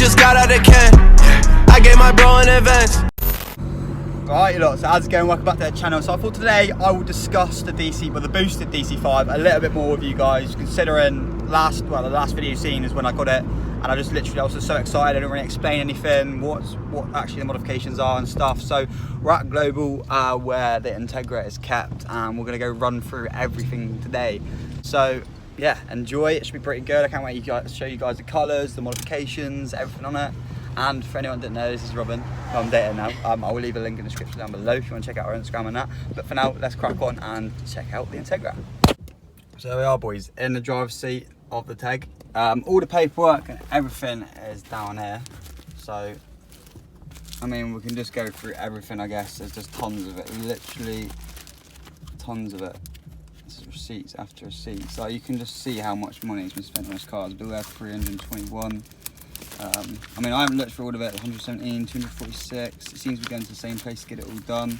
just got out of can. I gave my bro an advance. Right, lot, so how's it going? Welcome back to the channel. So I thought today I will discuss the the boosted DC5 a little bit more with you guys, considering the last video you've seen is when I got it, and I was just so excited. I didn't really explain anything, what actually the modifications are and stuff. So we're at Global where the Integra is kept, and we're gonna go run through everything today. So yeah, enjoy. It should be pretty good. I can't wait to show you guys the colours, the modifications, everything on it. And for anyone that didn't know, this is Robin, who I'm dating now. I will leave a link in the description down below if you want to check out our Instagram and that. But for now, let's crack on and check out the Integra. So there we are, boys, in the driver's seat of the Teg. All the paperwork and everything is down here. So, I mean, we can just go through everything, I guess. There's just tons of it, literally tons of it. This is receipts after receipts. So you can just see how much money has been spent on this car. It's bill there 321. I mean, I haven't looked for all of it. 117, 246. It seems we're going to the same place to get it all done.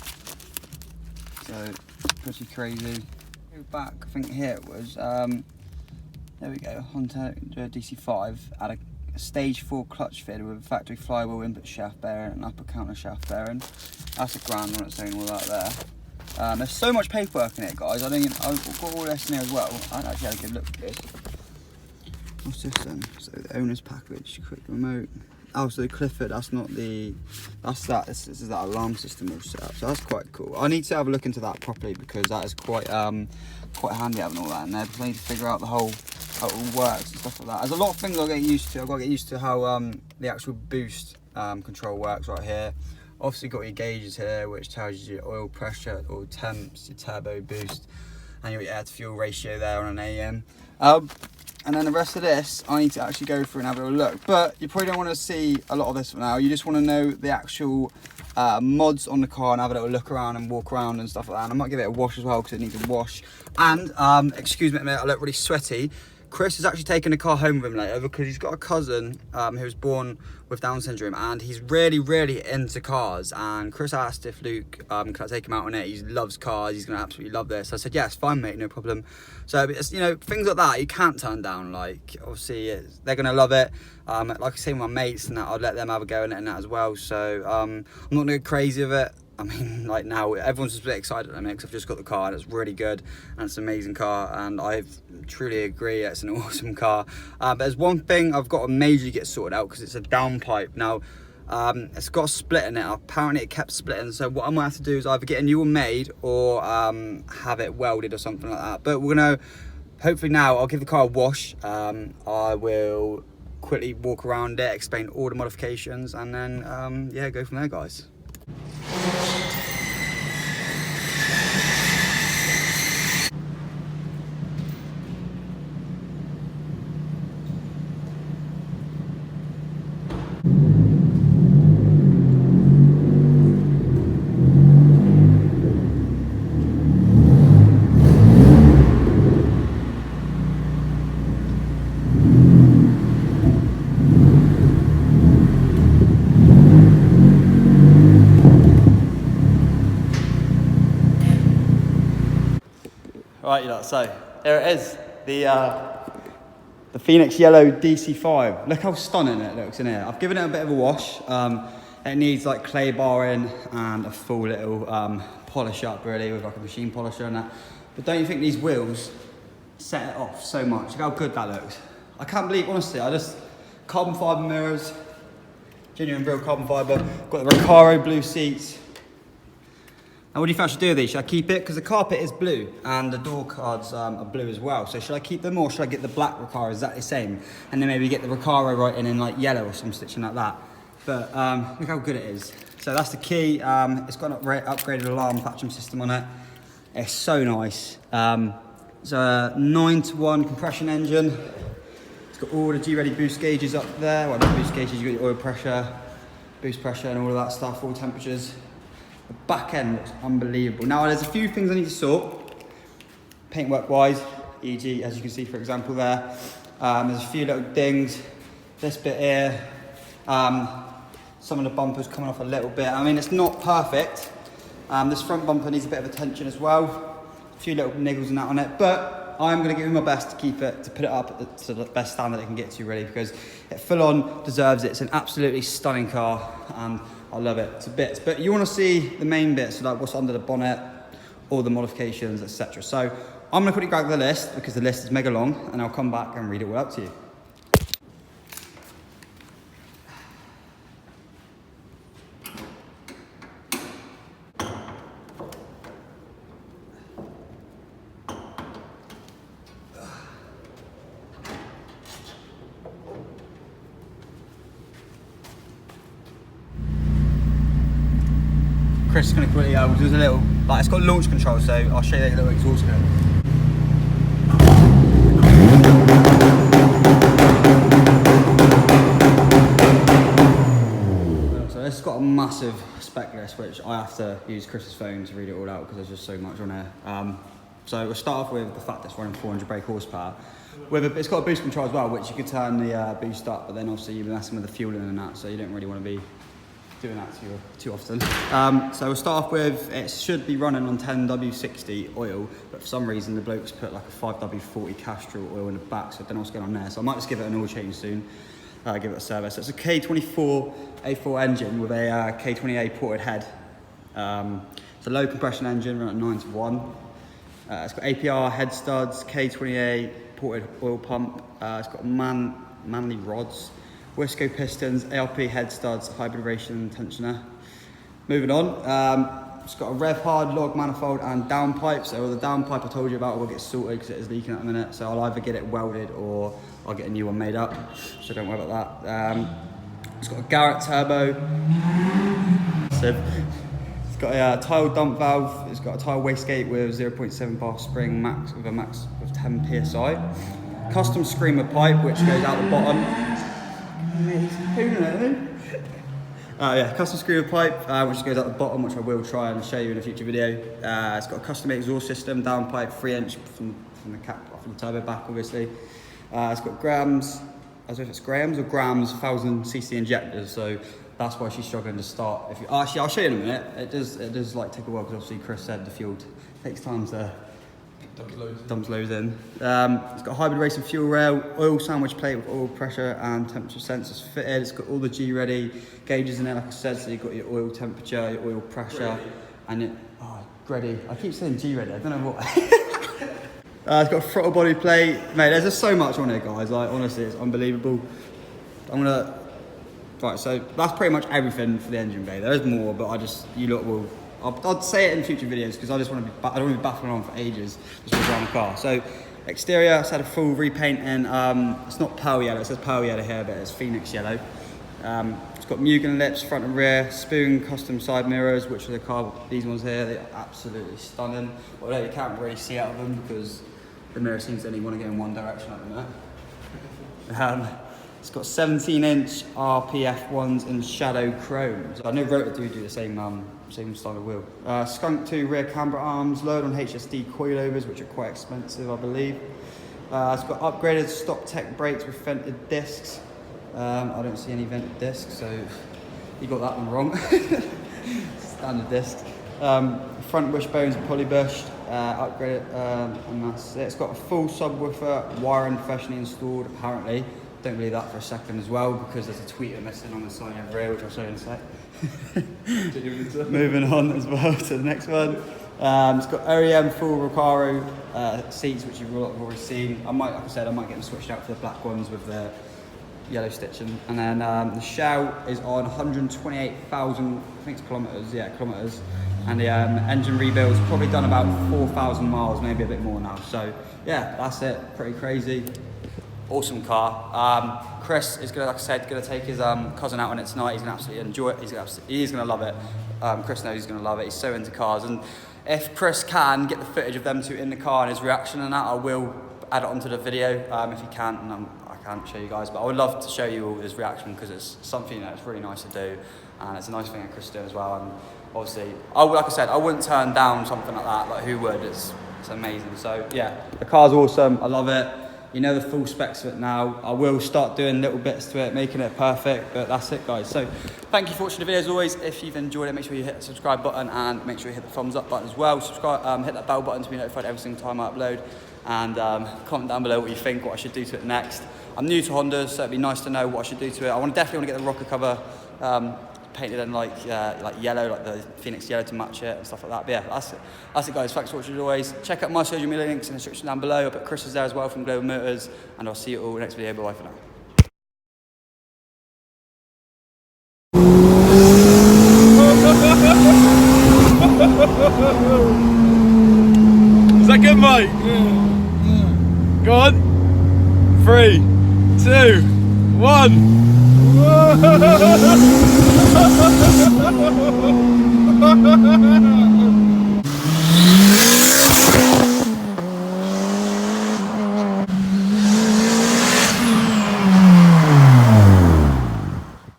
So, pretty crazy. Go back, I think here it was. There we go. Honda DC5 had a stage 4 clutch fitted with a factory flywheel input shaft bearing and upper counter shaft bearing. That's a grand on its own, all that there. There's so much paperwork in it, guys. I've got all this in there as well. I actually had a good look at this. What's this then? So the owner's package, quick remote. Oh, so the Clifford, that's not the, this is that alarm system we've set up. So that's quite cool. I need to have a look into that properly because that is quite handy having all that in there, because I need to figure out how it all works and stuff like that. There's a lot of things I'll get used to. I've got to get used to how the actual boost control works right here. Obviously got your gauges here, which tells you your oil pressure, oil temps, your turbo boost, and your air to fuel ratio there on an AM. And then the rest of this, I need to actually go through and have a little look. But you probably don't want to see a lot of this for now. You just want to know the actual mods on the car and have a little look around and walk around and stuff like that. And I might give it a wash as well because it needs a wash. And, excuse me a minute, I look really sweaty. Chris is actually taking the car home with him later because he's got a cousin who was born with Down syndrome, and he's really into cars. And Chris asked if Luke can I take him out on it. He loves cars, he's gonna absolutely love this. I said yes, fine mate, no problem. So it's, you know, things like that you can't turn down. Like obviously they're gonna love it. Like I say, my mates and that, I'd let them have a go in it and that as well. So I'm not gonna go crazy with it. I mean, like now, everyone's just a bit excited at me because I've just got the car and it's really good and it's an amazing car, and I truly agree it's an awesome car. But there's one thing I've got to majorly get sorted out because it's a downpipe. Now, it's got a split in it. Apparently it kept splitting, so what I'm going to have to do is either get a new one made or have it welded or something like that. But we're going to, hopefully now, I'll give the car a wash. I will quickly walk around it, explain all the modifications, and then, yeah, go from there, guys. Right, you lot, so here it is, the Phoenix Yellow DC5. Look how stunning it looks in here. I've given it a bit of a wash. It needs like clay barring and a full little polish up really with like a machine polisher and that. But don't you think these wheels set it off so much? Look how good that looks. I can't believe, honestly, carbon fibre mirrors, genuine real carbon fibre. Got the Recaro blue seats. Now, what do you think I should do with these? Should I keep it? Because the carpet is blue and the door cards are blue as well. So should I keep them or should I get the black Recaro exactly the same? And then maybe get the Recaro right in like yellow or some stitching like that. But look how good it is. So that's the key. It's got an upgraded alarm patching system on it. It's so nice. It's a 9-to-1 compression engine. It's got all the Greddy boost gauges up there. Well, not boost gauges, you've got your oil pressure, boost pressure and all of that stuff, all temperatures. The back end looks unbelievable. Now there's a few things I need to sort, paintwork wise, e.g. as you can see for example there. There's a few little dings, this bit here, some of the bumpers coming off a little bit. I mean, it's not perfect. This front bumper needs a bit of attention as well. A few little niggles and that on it, but I'm going to give it my best to keep it, to put it up to the best standard it can get to, really, because it full on deserves it. It's an absolutely stunning car, and I love it to bits. But you want to see the main bits, so like what's under the bonnet, all the modifications, etc. So I'm going to quickly grab the list, because the list is mega long, and I'll come back and read it all out to you. Chris is going to quickly do a little, like, it's got launch control, so I'll show you a little exhaust gun. So it's got a massive spec list, which I have to use Chris's phone to read it all out because there's just so much on there. So we'll start off with the fact that it's running 400 brake horsepower. It's got a boost control as well, which you could turn the boost up, but then obviously you're messing with the fueling and that, so you don't really want to be doing that too often. So we'll start off with, it should be running on 10W60 oil, but for some reason the bloke's put like a 5W40 Castrol oil in the back, so I don't know what's going on there. So I might just give it an oil change soon, give it a service. So it's a K24 A4 engine with a K28 ported head. It's a low compression engine, running at 9 to 1. It's got APR head studs, K28 ported oil pump. It's got Manley Rods, Wiseco Pistons, ARP head studs, hybridization tensioner. Moving on, it's got a Revhard log manifold and downpipe. So the downpipe I told you about will get sorted because it is leaking at the minute. So I'll either get it welded or I'll get a new one made up. So don't worry about that. It's got a Garrett turbo. So it's got a Tial dump valve. It's got a Tial wastegate with 0.7 bar spring max with a max of 10 psi. Custom screamer pipe which goes out the bottom. Custom screamer pipe which goes out the bottom, which I will try and show you in a future video. It's got a custom exhaust system, downpipe 3-inch from the cap from the turbo back, obviously. It's got grams, I don't know if it's grams or grams, 1000cc injectors, so that's why she's struggling to start. Actually, I'll show you in a minute. It does like take a while because obviously Chris said the fuel takes time to dumps loads in. It's got a hybrid racing fuel rail, oil sandwich plate with oil pressure and temperature sensors fitted. It's got all the G-ready gauges in there, like I said, so you've got your oil temperature, your oil pressure, and it, Greddy. I keep saying G-ready, I don't know what. It's got a throttle body plate. Mate, there's just so much on here, guys. Like, honestly, it's unbelievable. Right, so that's pretty much everything for the engine bay. There is more, but you lot will, I'd say it in future videos because I don't want to be baffling on for ages just around the car. So exterior, it's had a full repaint in. It's not pearl yellow, it says pearl yellow here, but it's Phoenix yellow. It's got Mugen lips, front and rear, spoon custom side mirrors, which are these ones here, they're absolutely stunning. Although you can't really see out of them because the mirror seems to only want to go in one direction at the minute. It's got 17-inch RPF ones in shadow chrome. So I know Rotor do the same style of wheel. Skunk 2 rear camber arms, load on HSD coilovers, which are quite expensive, I believe. It's got upgraded stop tech brakes with vented discs. I don't see any vented discs, so you got that one wrong. Standard discs. Front wishbones are polybushed, upgraded, and that's it. It's got a full subwoofer, wiring professionally installed, apparently. Don't believe that for a second as well, because there's a tweeter missing on the side over here, which I'll show you in a sec. Moving on as well to the next one. It's got OEM full Recaro seats, which you've already seen. like I said, I might get them switched out for the black ones with the yellow stitching. And then the shell is on 128,000, I think it's kilometres, kilometres. And the engine rebuild's probably done about 4,000 miles, maybe a bit more now. So yeah, that's it, pretty crazy. Awesome car. Chris is gonna, like I said, gonna take his cousin out on it tonight. He's gonna absolutely enjoy it. He's gonna love it. Chris knows he's gonna love it. He's so into cars, and if Chris can get the footage of them two in the car and his reaction and that, I will add it onto the video. If he can't, and I can't show you guys, but I would love to show you all his reaction because it's something that's really nice to do, and it's a nice thing that Chris does as well. And obviously, like I said, I wouldn't turn down something like that. Like, who would? It's amazing. So yeah, the car's awesome. I love it. You know the full specs of it now. I will start doing little bits to it, making it perfect, but that's it, guys. So thank you for watching the video as always. If you've enjoyed it, make sure you hit the subscribe button and make sure you hit the thumbs up button as well. Subscribe, hit that bell button to be notified every single time I upload, and comment down below what you think, what I should do to it next. I'm new to Hondas, so it'd be nice to know what I should do to it. I definitely want to get the rocker cover painted in like yellow, like the Phoenix yellow to match it and stuff like that. But yeah, that's it guys. Thanks for watching as always. Check out my social media links in the description down below. I'll put Chris's there as well from Global Motors, and I'll see you all in the next video. Bye for now. Is that good, mate? Yeah. Go on. 3, 2, 1.